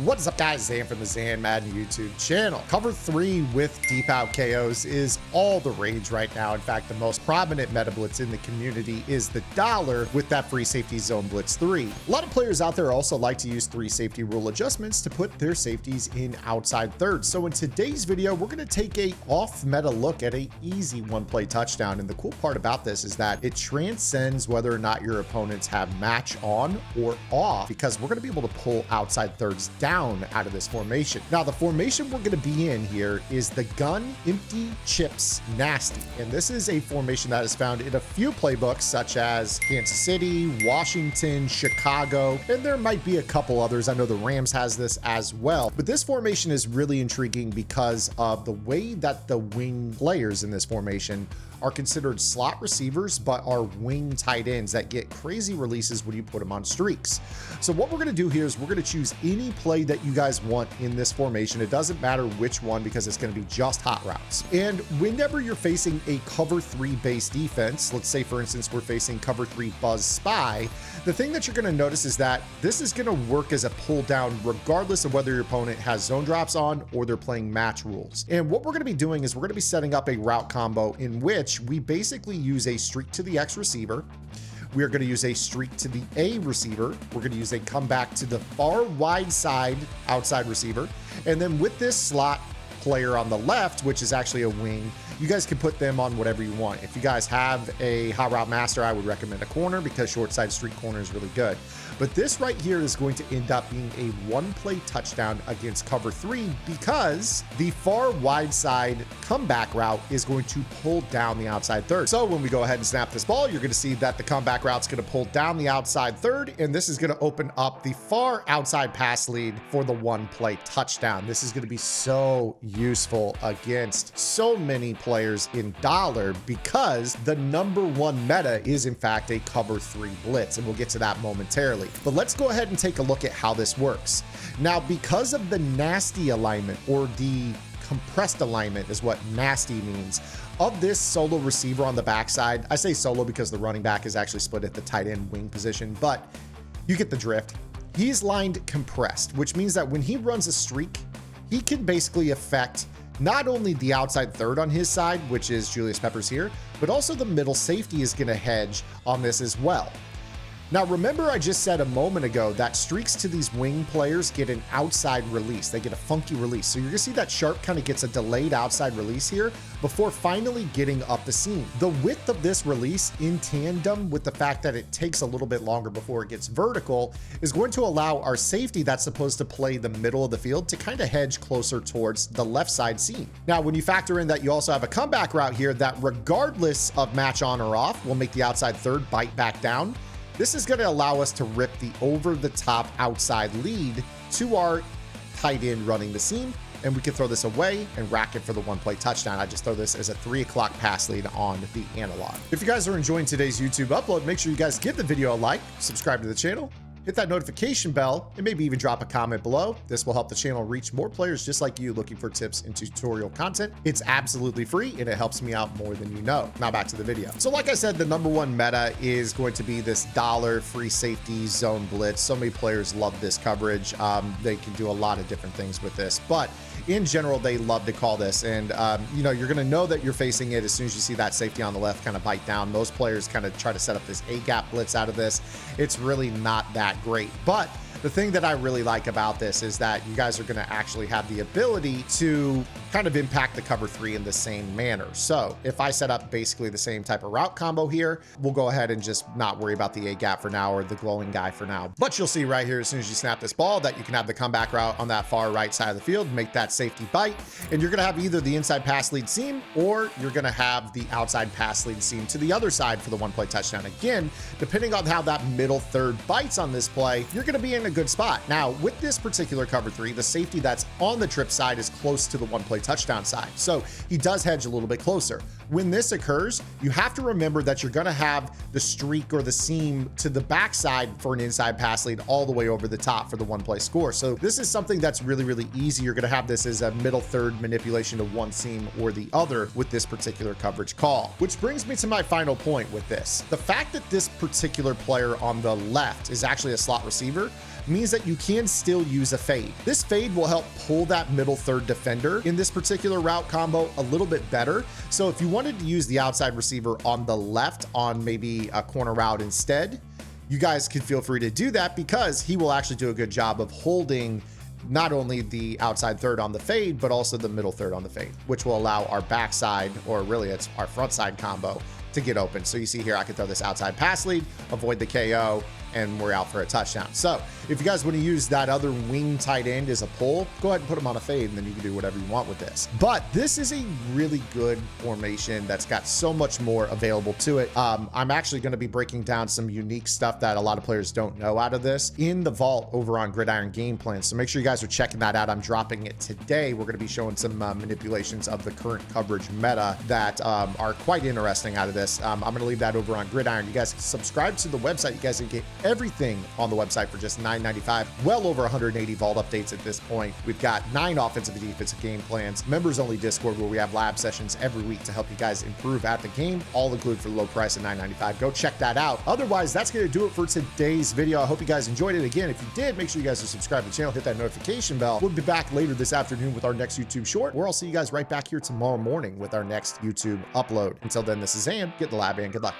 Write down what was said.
What is up, guys? Zan from the Zan Madden YouTube channel. Cover 3 with deep out KOs is all the rage right now. In fact, the most prominent meta blitz in the community is the dollar with that free safety zone blitz 3. A lot of players out there also like to use 3 safety rule adjustments to put their safeties in outside thirds. So in today's video, we're going to take a off meta look at a easy one play touchdown. And the cool part about this is that it transcends whether or not your opponents have match on or off, because we're going to be able to pull outside thirds down out of this formation. Now, the formation we're going to be in here is the gun, empty, chips, nasty. And this is a formation that is found in a few playbooks such as Kansas City, Washington, Chicago, and there might be a couple others. I know the Rams has this as well. But this formation is really intriguing because of the way that the wing players in this formation are considered slot receivers, but are wing tight ends that get crazy releases when you put them on streaks. So what we're going to do here is we're going to choose any play that you guys want in this formation. It doesn't matter which one, because it's going to be just hot routes. And whenever you're facing a cover 3 based defense, let's say for instance we're facing cover 3 buzz spy, the thing that you're going to notice is that this is going to work as a pull down regardless of whether your opponent has zone drops on or they're playing match rules. And what we're going to be doing is we're going to be setting up a route combo in which we basically use a streak to the X receiver. We are going to use a streak to the A receiver. We're going to use a comeback to the far wide side outside receiver. And then with this slot player on the left, which is actually a wing, you guys can put them on whatever you want. If you guys have a hot route master, I would recommend a corner, because short side streak corner is really good. But this right here is going to end up being a one play touchdown against cover 3, because the far wide side comeback route is going to pull down the outside third. So when we go ahead and snap this ball, you're going to see that the comeback route is going to pull down the outside third, and this is going to open up the far outside pass lead for the one play touchdown. This is going to be so useful against so many players in dollar, because the #1 meta is in fact a cover 3 blitz, and we'll get to that momentarily. But let's go ahead and take a look at how this works. Now, because of the nasty alignment, or the compressed alignment is what nasty means, of this solo receiver on the backside, I say solo because the running back is actually split at the tight end wing position, but you get the drift. He's lined compressed, which means that when he runs a streak, he can basically affect not only the outside third on his side, which is Julius Peppers here, but also the middle safety is going to hedge on this as well. Now, remember I just said a moment ago that streaks to these wing players get an outside release. They get a funky release. So you're gonna see that Sharp kind of gets a delayed outside release here before finally getting up the seam. The width of this release, in tandem with the fact that it takes a little bit longer before it gets vertical, is going to allow our safety that's supposed to play the middle of the field to kind of hedge closer towards the left side seam. Now, when you factor in that you also have a comeback route here that, regardless of match on or off, will make the outside third bite back down, this is going to allow us to rip the over-the-top outside lead to our tight end running the seam, and we can throw this away and rack it for the one play touchdown. I just throw this as a 3 o'clock pass lead on the analog. If you guys are enjoying today's YouTube upload, make sure you guys give the video a like, subscribe to the channel, hit that notification bell, and maybe even drop a comment below. This will help the channel reach more players just like you looking for tips and tutorial content. It's absolutely free, and it helps me out more than you know. Now back to the video. So like I said, the #1 meta is going to be this dollar free safety zone blitz. So many players love this coverage. They can do a lot of different things with this, but in general, they love to call this. And you know, you're going to know that you're facing it as soon as you see that safety on the left kind of bite down. Most players kind of try to set up this A-gap blitz out of this. It's really not that great. But the thing that I really like about this is that you guys are going to actually have the ability to kind of impact the cover 3 in the same manner. So if I set up basically the same type of route combo here, we'll go ahead and just not worry about the A gap for now, or the glowing guy for now. But you'll see right here, as soon as you snap this ball, that you can have the comeback route on that far right side of the field, make that safety bite, and you're going to have either the inside pass lead seam, or you're going to have the outside pass lead seam to the other side for the one play touchdown. Again, depending on how that middle third bites on this play, you're going to be in a good spot. Now, with this particular cover 3, the safety that's on the trip side is close to the one play touchdown side, so he does hedge a little bit closer. When this occurs, you have to remember that you're going to have the streak or the seam to the backside for an inside pass lead all the way over the top for the one play score. So this is something that's really, really easy. You're going to have this as a middle third manipulation of one seam or the other with this particular coverage call, which brings me to my final point with this. The fact that this particular player on the left is actually a slot receiver means that you can still use a fade. This fade will help pull that middle third defender in this particular route combo a little bit better. So if you wanted to use the outside receiver on the left on maybe a corner route instead, you guys can feel free to do that, because he will actually do a good job of holding not only the outside third on the fade, but also the middle third on the fade, which will allow our backside, or really it's our front side combo, to get open. So you see here, I can throw this outside pass lead, avoid the KO, and we're out for a touchdown. So if you guys want to use that other wing tight end as a pull, go ahead and put him on a fade, and then you can do whatever you want with this. But this is a really good formation that's got so much more available to it. I'm actually going to be breaking down some unique stuff that a lot of players don't know out of this in the vault over on Gridiron Game Plan. So make sure you guys are checking that out. I'm dropping it today. We're going to be showing some manipulations of the current coverage meta that are quite interesting out of this. I'm going to leave that over on Gridiron. You guys can subscribe to the website. You guys can get everything on the website for just $9.95. Well over 180 vault updates at this point. We've got 9 offensive and defensive game plans, members only Discord where we have lab sessions every week to help you guys improve at the game, all included for the low price of $9.95. Go check that out. Otherwise, that's going to do it for today's video. I hope you guys enjoyed it. Again, if you did, make sure you guys are subscribed to the channel, hit that notification bell. We'll be back later this afternoon with our next YouTube short, or I'll see you guys right back here tomorrow morning with our next YouTube upload. Until then, this is Zan. Get in the lab and good luck.